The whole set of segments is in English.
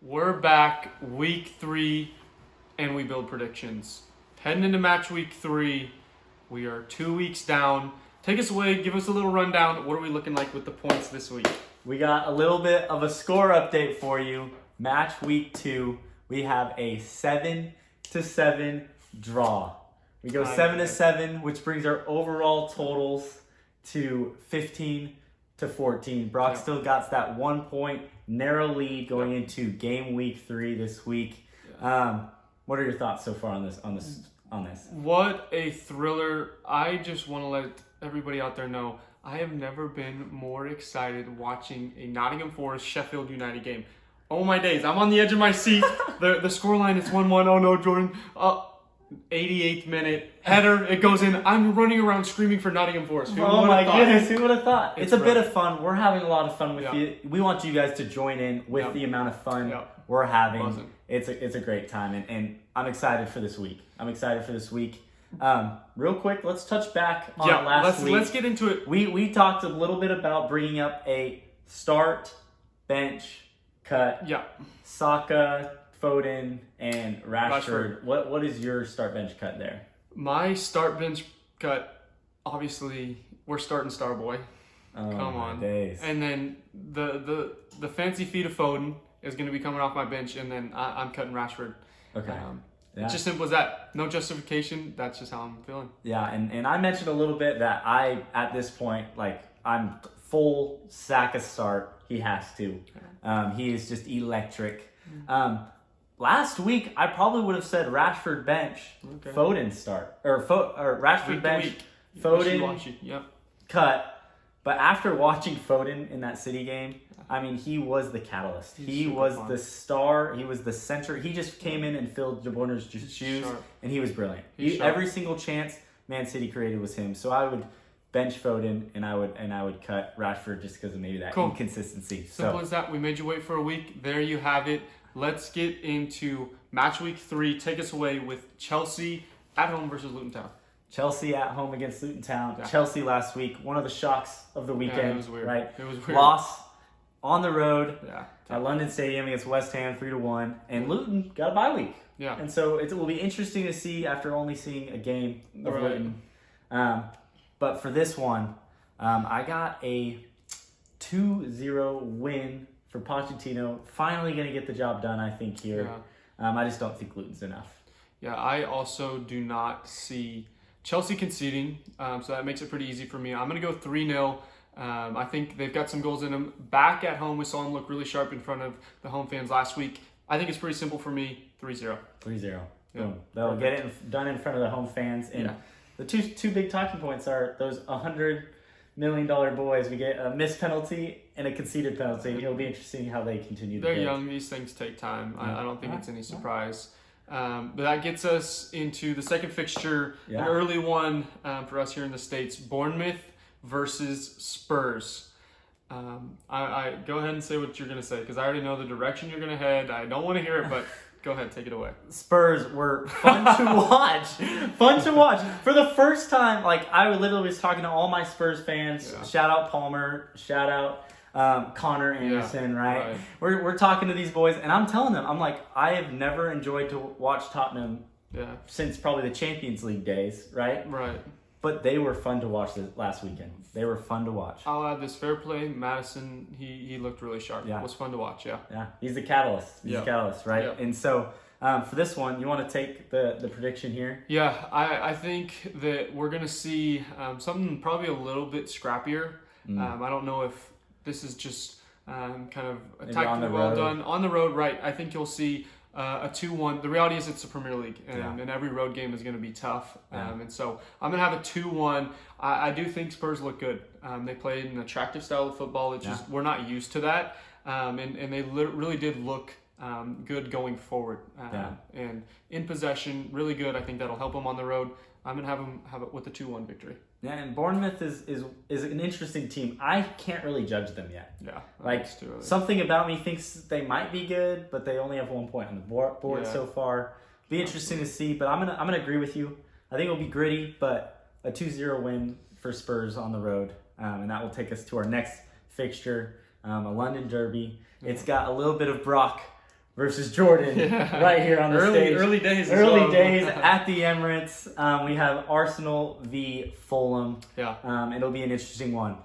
We're back week 3 and we build predictions. Heading into match week 3, we are 2 weeks down. Take us away, give us a little rundown. What are we looking like with the points this week? We got a little bit of a score update for you. Match week 2, we have a 7-7 draw. We go 7-7, which brings our overall totals to 15-14. Brock still got that 1 point narrow lead going into game week 3 this week. What are your thoughts so far on this? What a thriller. I just want to let everybody out there know I have never been more excited watching a Nottingham Forest Sheffield United game. Oh my days, I'm on the edge of my seat. The scoreline is 1-1. Oh no, Jordan. 88th minute, header, it goes in. I'm running around screaming for Nottingham Forest. Oh my goodness, who would have thought? It's a bit of fun. We're having a lot of fun with you. We want you guys to join in with the amount of fun we're having. It's a great time, and I'm excited for this week. Real quick, let's touch back on last week. Let's get into it. We talked a little bit about bringing up a start, bench, cut. Yeah. Saka, Foden, and Rashford. What is your start bench cut there? My start bench cut, obviously, we're starting Starboy. Oh, come on. Days. And then the fancy feet of Foden is going to be coming off my bench, and then I'm cutting Rashford. Okay. It's just simple as that. No justification. That's just how I'm feeling. Yeah, and I mentioned a little bit that at this point, I'm full Saka start. He has to. He is just electric. Last week, I probably would have said Rashford bench, Foden start. Or Rashford bench, Foden cut. But after watching Foden in that City game, I mean, he was the catalyst. He was the star. He was the center. He just came in and filled De Bruyne's shoes, and he was brilliant. Every single chance Man City created was him. So I would bench Foden, and I would cut Rashford just because of maybe that inconsistency. Simple as that. We made you wait for a week. There you have it. Let's get into match week 3. Take us away with Chelsea at home versus Luton Town. Chelsea at home against Luton Town. Yeah. Chelsea last week, one of the shocks of the weekend. It was weird. Right? It was weird. Loss on the road at London Stadium against West Ham 3-1, and Luton got a bye week. Yeah. And so it will be interesting to see after only seeing a game of Luton. But for this one, I got a 2-0 win for Pochettino. Finally going to get the job done, I think, here. Yeah. I just don't think Luton's enough. Yeah, I also do not see Chelsea conceding, so that makes it pretty easy for me. I'm going to go 3-0. I think they've got some goals in them. Back at home, we saw them look really sharp in front of the home fans last week. I think it's pretty simple for me, 3-0. 3-0. Boom. They'll get it done in front of the home fans. And the two big talking points are those $100 million boys. We get a missed penalty and a conceded penalty. It'll be interesting how they continue to They're young. These things take time. I don't think it's any surprise. But that gets us into the second fixture, an early one for us here in the States. Bournemouth versus Spurs. I go ahead and say what you're going to say, because I already know the direction you're going to head. I don't want to hear it, but go ahead, take it away. Spurs were fun to watch. Fun to watch. For the first time, I literally was talking to all my Spurs fans. Yeah. Shout out Palmer. Shout out Connor Anderson, right? We're talking to these boys, and I'm telling them, I'm like, I have never enjoyed to watch Tottenham since probably the Champions League days, right? Right. But they were fun to watch this last weekend. They were fun to watch. I'll add this fair play. Madison, he looked really sharp. Yeah. It was fun to watch, Yeah, he's the catalyst. He's the catalyst, right? Yeah. And so for this one, you want to take the prediction here? Yeah, I think that we're going to see something probably a little bit scrappier. I don't know if this is just kind of a tactically well done. On the road, right. I think you'll see a 2-1. The reality is it's the Premier League, and every road game is going to be tough. And so I'm going to have a 2-1. I do think Spurs look good. They played an attractive style of football. It's just we're not used to that. And they really did look good going forward. And in possession, really good. I think that'll help them on the road. I'm going to have it with a 2-1 victory. Yeah, and Bournemouth is an interesting team. I can't really judge them yet. Yeah. Something about me thinks they might be good, but they only have 1 point on the board so far. Be interesting to see, but I'm gonna agree with you. I think it'll be gritty, but a 2-0 win for Spurs on the road, and that will take us to our next fixture, a London derby. It's got a little bit of Brock versus Jordan right here on the stage. Early days. Early days at the Emirates. We have Arsenal v Fulham. Yeah. It'll be an interesting one.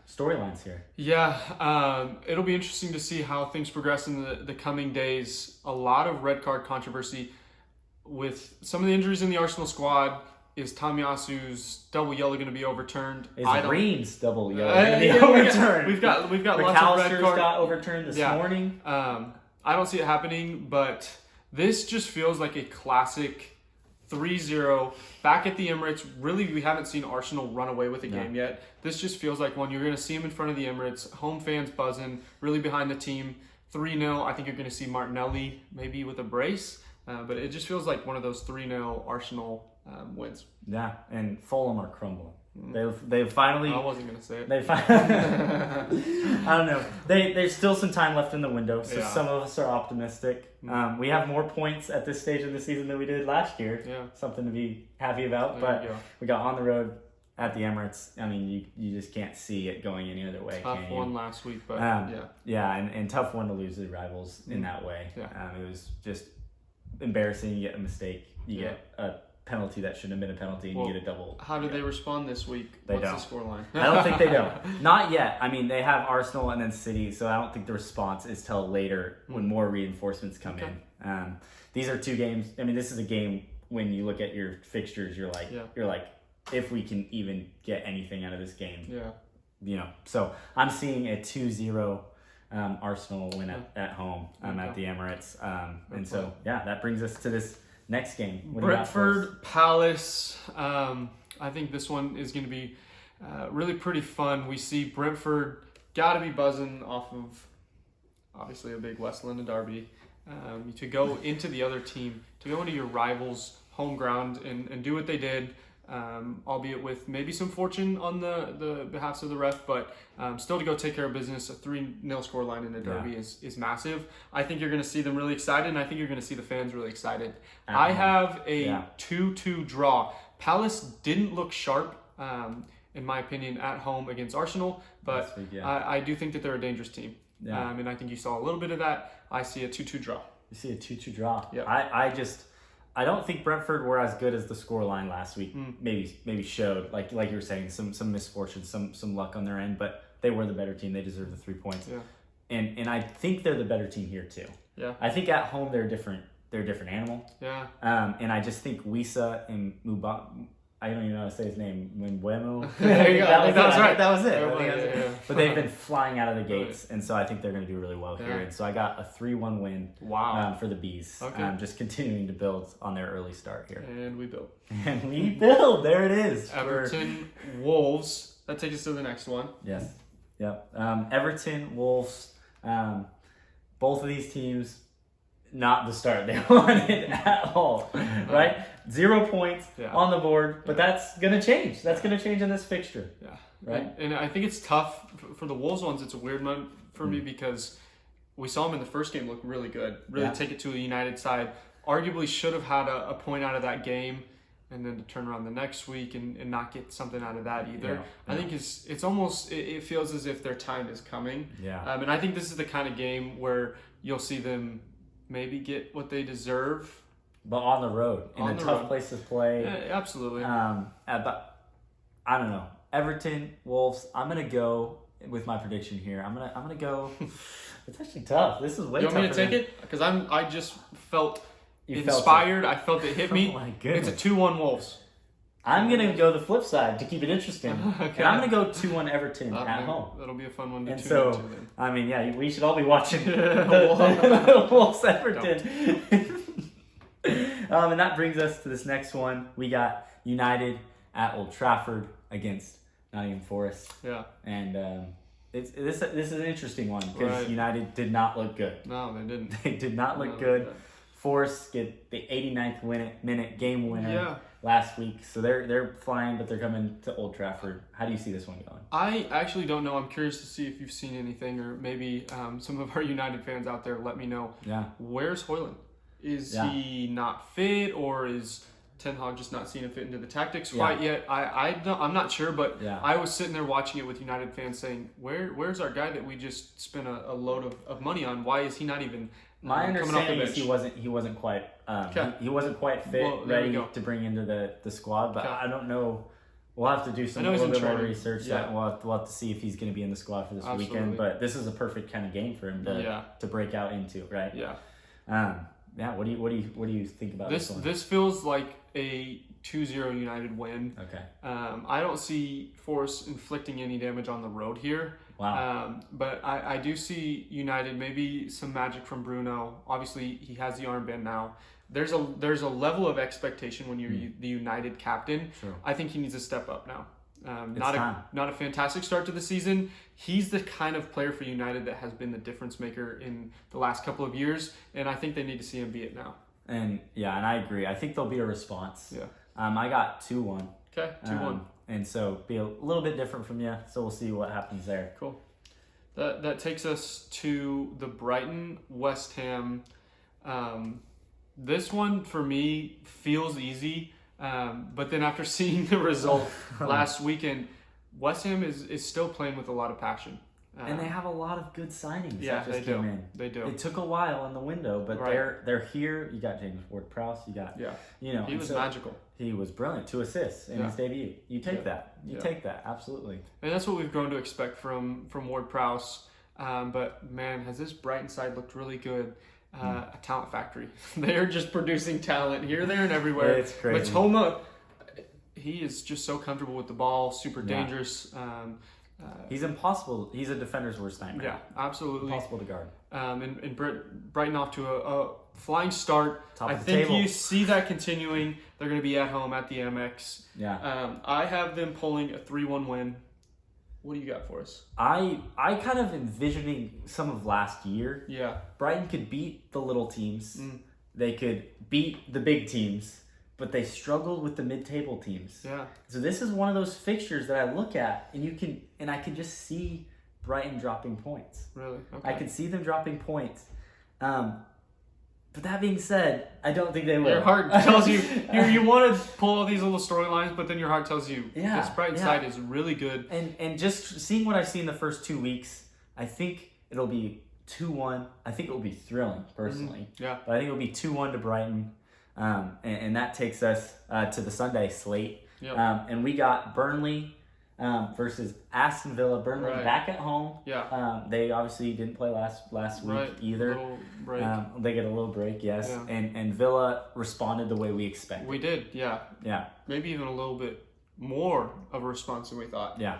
Storylines here. Yeah. It'll be interesting to see how things progress in the coming days. A lot of red card controversy with some of the injuries in the Arsenal squad. Is Tomiyasu's double yellow going to be overturned? Is Green's double yellow going to be overturned? We've got lots of red cards. Got overturned this morning. I don't see it happening, but this just feels like a classic 3-0 back at the Emirates. Really, we haven't seen Arsenal run away with a game yet. This just feels like one you're going to see them in front of the Emirates, home fans buzzing, really behind the team. 3-0. I think you're going to see Martinelli maybe with a brace, but it just feels like one of those 3-0 Arsenal wins. Yeah, and Fulham are crumbling. They've finally. I wasn't gonna say it. I don't know. There's still some time left in the window, so some of us are optimistic. We have more points at this stage of the season than we did last year. Yeah, something to be happy about. But we got on the road at the Emirates. I mean, you just can't see it going any other way. Tough one last week, but and tough one to lose to the rivals in that way. Yeah. It was just embarrassing. You get a mistake. You get a penalty that shouldn't have been a penalty, and you get a double. How did they respond this week? What's the scoreline? I don't think they don't. Not yet. I mean, they have Arsenal and then City, so I don't think the response is till later when more reinforcements come in. These are two games. I mean, this is a game when you look at your fixtures, you're like, if we can even get anything out of this game. Yeah. So I'm seeing a 2-0 Arsenal win at home at the Emirates. And so, that brings us to this next game. Brentford Palace. I think this one is going to be really pretty fun. We see Brentford got to be buzzing off of obviously a big West London derby. To go into the other team, to go into your rivals' home ground and do what they did, albeit with maybe some fortune on the behalf of the ref, but still to go take care of business. A 3-0 scoreline in a derby is massive. I think you're going to see them really excited, and I think you're going to see the fans really excited. I have a 2-2 draw. Palace didn't look sharp, in my opinion, at home against Arsenal, but I do think that they're a dangerous team. And I think you saw a little bit of that. I see a 2-2 draw. You see a 2-2 draw. Yeah. I don't think Brentford were as good as the scoreline last week. Maybe showed, like you were saying, some misfortune, some luck on their end, but they were the better team. They deserve the 3 points. Yeah. And I think they're the better team here too. Yeah. I think at home they're different. They're a different animal. Yeah. And I just think Wisa and I don't even know how to say his name. Mbuemo. There you go. That's right. That was it. Yeah. But they've been flying out of the gates, and so I think they're going to do really well here. And so I got a 3-1 win for the Bees. Okay. Just continuing to build on their early start here. And we build. There it is. Everton, Wolves. That takes us to the next one. Yes. Yep. Everton, Wolves. Both of these teams, not the start they wanted at all, right? 0 points on the board, but that's going to change. That's going to change in this fixture. Yeah. Right? And I think it's tough. For the Wolves ones, it's a weird one for me because we saw them in the first game look really good, really take it to a United side. Arguably should have had a point out of that game and then to turn around the next week and not get something out of that either. Yeah. I think it's almost, it feels as if their time is coming. Yeah. And I think this is the kind of game where you'll see them maybe get what they deserve. But on the road, in a tough place to play. Yeah, absolutely. But I don't know. Everton, Wolves. I'm gonna go with my prediction here. I'm gonna go. It's actually tough. This is way tougher. You want me to take it? Because I just felt inspired. I felt it hit me. Oh my goodness. It's a 2-1 Wolves. I'm gonna go the flip side to keep it interesting. Okay. And I'm gonna go 2-1 Everton at home. That'll be a fun one to and tune so, into then. I mean, we should all be watching the Wolves Everton. And that brings us to this next one. We got United at Old Trafford against Nottingham Forest. Yeah. And this is an interesting one because United did not look good. No, they didn't. They did not look good. Forest get the 89th minute game winner last week. So they're flying, but they're coming to Old Trafford. How do you see this one going? I actually don't know. I'm curious to see if you've seen anything, or maybe some of our United fans out there let me know. Yeah. Where's Højlund? Is he not fit, or is Ten Hag just not seeing a fit into the tactics quite yet. I'm not sure, but I was sitting there watching it with United fans saying, where's our guy that we just spent a load of money on? Why is he not even My coming off the understanding bench? is he wasn't quite he wasn't quite fit, ready to bring into the squad. But I don't know. We'll have to do a little bit more research. That we'll have to see if he's going to be in the squad for this weekend. But this is a perfect kind of game for him to break out into, right? Yeah. What do you think about this one? This feels like a 2-0 United win. Okay. I don't see Forest inflicting any damage on the road here. Wow. But I do see United, maybe some magic from Bruno. Obviously, he has the armband now. There's a level of expectation when you're the United captain. Sure. I think he needs to step up now. Time. Not a fantastic start to the season. He's the kind of player for United that has been the difference maker in the last couple of years, and I think they need to see him be it now. And I agree. I think there'll be a response. Yeah. I got 2-1. Okay, 2-1. And so be a little bit different from you. So we'll see what happens there. Cool. That takes us to the Brighton West Ham. This one for me feels easy, but then after seeing the result last weekend, West Ham is still playing with a lot of passion. And they have a lot of good signings Yeah, that just they came do. in. They do. It took a while in the window, but they're here. You got James Ward-Prowse. You got he was magical. He was brilliant. 2 assists in his debut. You take that. You take that. Absolutely. And that's what we've grown to expect from Ward-Prowse. But man, has this Brighton side looked really good. A talent factory. They're just producing talent here, there, and everywhere. It's crazy. Matoma, he is just so comfortable with the ball, super dangerous. He's impossible. He's a defender's worst nightmare. Yeah, absolutely. Impossible to guard. And Brighton off to a flying start. Top of the think table. you see that continuing. They're going to be at home at the MX. Yeah. I have them pulling a 3-1 win. What do you got for us? I kind of envisioning some of last year. Yeah. Brighton could beat the little teams. They could beat the big teams, but they struggled with the mid-table teams. Yeah. So this is one of those fixtures that I look at, and I can just see Brighton dropping points. Really? Okay. I can see them dropping points. But that being said, I don't think they will. Your heart tells you you want to pull all these little storylines, but then your heart tells you this Brighton side is really good. And just seeing what I've seen the first 2 weeks, I think it'll be 2-1. I think it will be thrilling, personally. Yeah. But I think it'll be 2-1 to Brighton. And that takes us to the Sunday slate. Yep. And we got Burnley versus Aston Villa. Burnley back at home. Yeah. They obviously didn't play last week either. Little break. They get a little break, yes. Yeah. And Villa responded the way we expected. We did, yeah. Yeah. Maybe even a little bit more of a response than we thought. Yeah.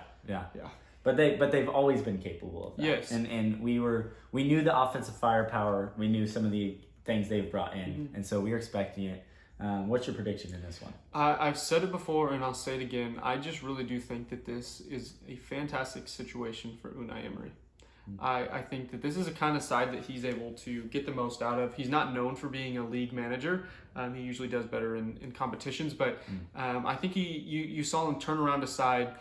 But they've always been capable of that. Yes. And we knew the offensive firepower. We knew some of the things they've brought in, and so we were expecting it. What's your prediction in this one? I've said it before, and I'll say it again. I just really do think that this is a fantastic situation for Unai Emery. I think that this is a kind of side that he's able to get the most out of. He's not known for being a league manager. He usually does better in competitions, but I think you saw him turn around a side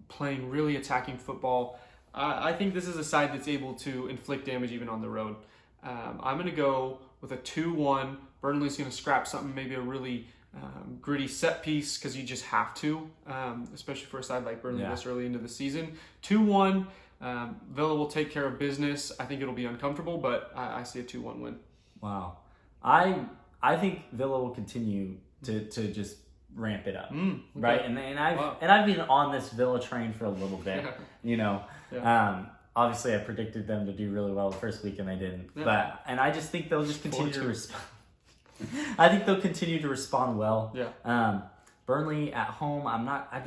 playing really attacking football. I think this is a side that's able to inflict damage even on the road. I'm going to go with a 2-1. Burnley's going to scrap something, maybe a really gritty set piece, because you just have to, especially for a side like Burnley this early into the season. 2-1. Villa will take care of business. I think it'll be uncomfortable, but I see a 2-1 win. Wow. I think Villa will continue to just ramp it up, okay. Right? And I've been on this Villa train for a little bit, Obviously, I predicted them to do really well the first week, and they didn't. Yeah. And I just think they'll just continue to respond. I think they'll continue to respond well. Yeah. Burnley at home, I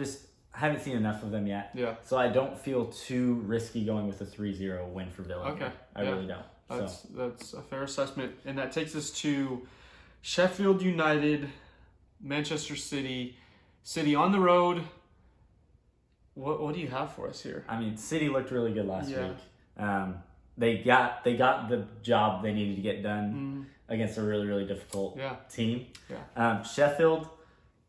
haven't seen enough of them yet. Yeah. So I don't feel too risky going with a 3-0 win for Villa. Okay. I really don't. That's a fair assessment. And that takes us to Sheffield United, Manchester City. City on the road. What do you have for us here? I mean, City looked really good last week. They got the job they needed to get done against a really, really difficult team. Yeah. Sheffield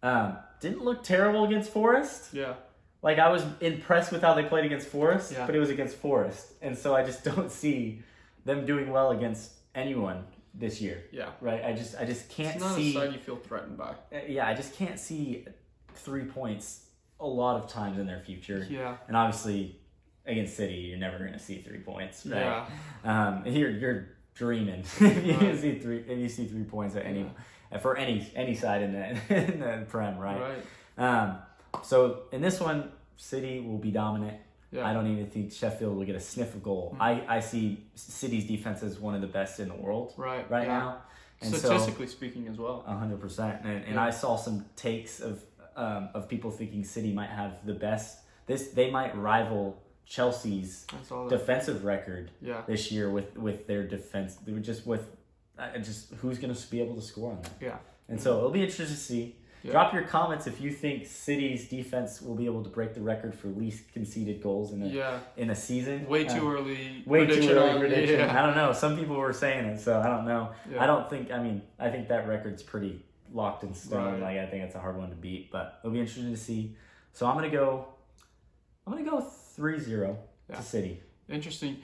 didn't look terrible against Forest. Yeah. Like, I was impressed with how they played against Forest, but it was against Forest. And so I just don't see them doing well against anyone this year. Yeah. Right. I just can't it's not see. a side you feel threatened by. Yeah, I just can't see 3 points a lot of times in their future. Yeah. And obviously, against City, you're never going to see 3 points. Right? Yeah. You're dreaming if you see 3 points at for any side in the Prem. Right. So in this one, City will be dominant. Yeah. I don't even think Sheffield will get a sniff of goal. Mm-hmm. I see City's defense as one of the best in the world right now. And statistically speaking as well. 100%. And I saw some takes of people thinking City might have the best. They might rival Chelsea's defensive record this year with their defense. They were just who's going to be able to score on that. Yeah. And so it'll be interesting to see. Yeah. Drop your comments if you think City's defense will be able to break the record for least conceded goals in a season. Way too early prediction. I don't know. Some people were saying it, so I don't know. Yeah. I think that record's pretty locked in stone. Right. I think it's a hard one to beat, but it'll be interesting to see. So I'm gonna go 3-0 to City. Interesting.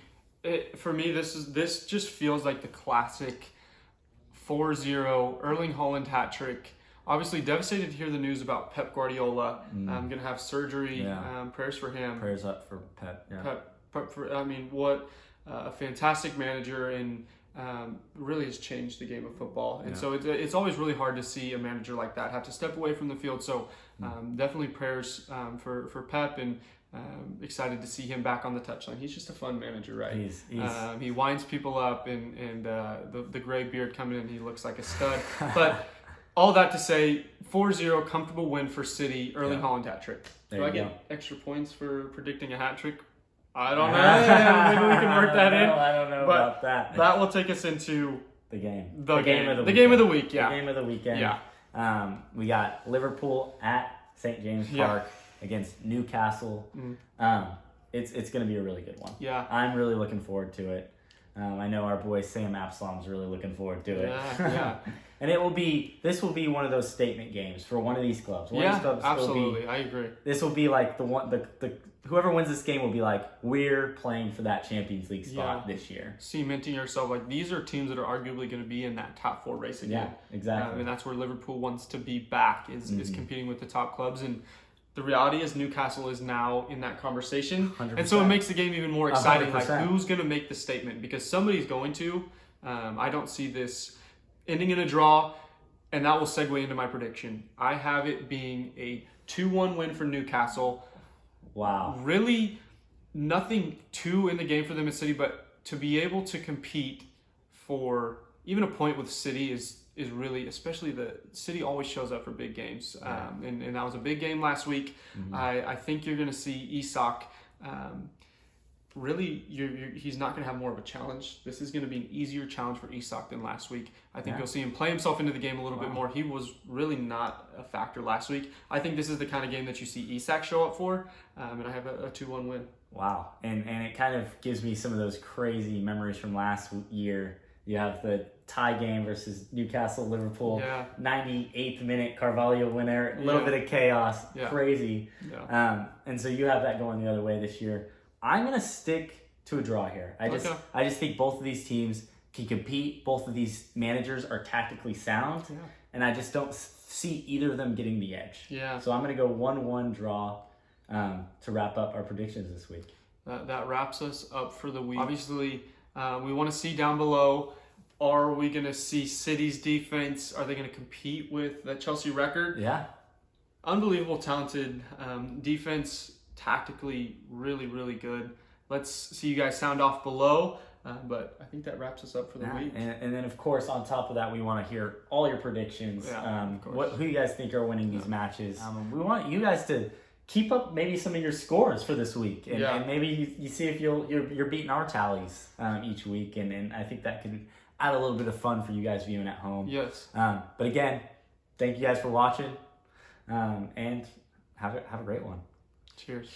For me, this just feels like the classic 4-0 Erling Haaland hat trick. Obviously, devastated to hear the news about Pep Guardiola. I'm going to have surgery. Yeah. Prayers for him. Prayers up for Pep. Yeah. Pep what a fantastic manager, and really has changed the game of football. And so it's always really hard to see a manager like that have to step away from the field. So definitely prayers for Pep, and excited to see him back on the touchline. He's just a fun manager, right? He winds people up, and the gray beard coming in, he looks like a stud. But all that to say, 4-0, comfortable win for City, Erling Haaland hat trick. Do I get extra points for predicting a hat trick? I don't know. Maybe we can work that in. I don't know about that. That will take us into the game. The game of the game of the week, The game of the weekend. Yeah. We got Liverpool at St. James Park against Newcastle. It's going to be a really good one. Yeah. I'm really looking forward to it. I know our boy Sam Absalom's really looking forward to it. Yeah. And this will be one of those statement games for one of these clubs. Absolutely. I agree. This will be like whoever wins this game will be like, we're playing for that Champions League spot this year. Cementing yourself. Like, these are teams that are arguably going to be in that top 4 race again. Yeah, exactly. And that's where Liverpool wants to be back, is competing with the top clubs. And the reality is Newcastle is now in that conversation. 100%. And so it makes the game even more exciting. 100%. Like, who's going to make the statement? Because somebody's going to. I don't see this ending in a draw, and that will segue into my prediction. I have it being a 2-1 win for Newcastle. Wow. Really nothing too in the game for them in City, but to be able to compete for even a point with City is really, especially the City always shows up for big games. And that was a big game last week. Mm-hmm. I think you're going to see Isak. Really, he's not going to have more of a challenge. This is going to be an easier challenge for Isak than last week. I think you'll see him play himself into the game a little bit more. He was really not a factor last week. I think this is the kind of game that you see Isak show up for, and I have a 2-1 win. Wow, and it kind of gives me some of those crazy memories from last year. You have the tie game versus Newcastle, Liverpool, 98th minute Carvalho winner, a little bit of chaos, crazy. Yeah. And so you have that going the other way this year. I'm going to stick to a draw here. I just think both of these teams can compete. Both of these managers are tactically sound, and I just don't see either of them getting the edge. Yeah. So I'm going to go 1-1 draw to wrap up our predictions this week. That wraps us up for the week. Obviously, we want to see down below, are we going to see City's defense? Are they going to compete with the Chelsea record? Yeah. Unbelievable, talented defense. Tactically really, really good. Let's see you guys sound off below, but I think that wraps us up for the week. And then, of course, on top of that, we want to hear all your predictions. Who you guys think are winning these matches. We want you guys to keep up maybe some of your scores for this week, and maybe you see if you're beating our tallies each week, and I think that can add a little bit of fun for you guys viewing at home. Yes. But again, thank you guys for watching, and have a great one. Cheers.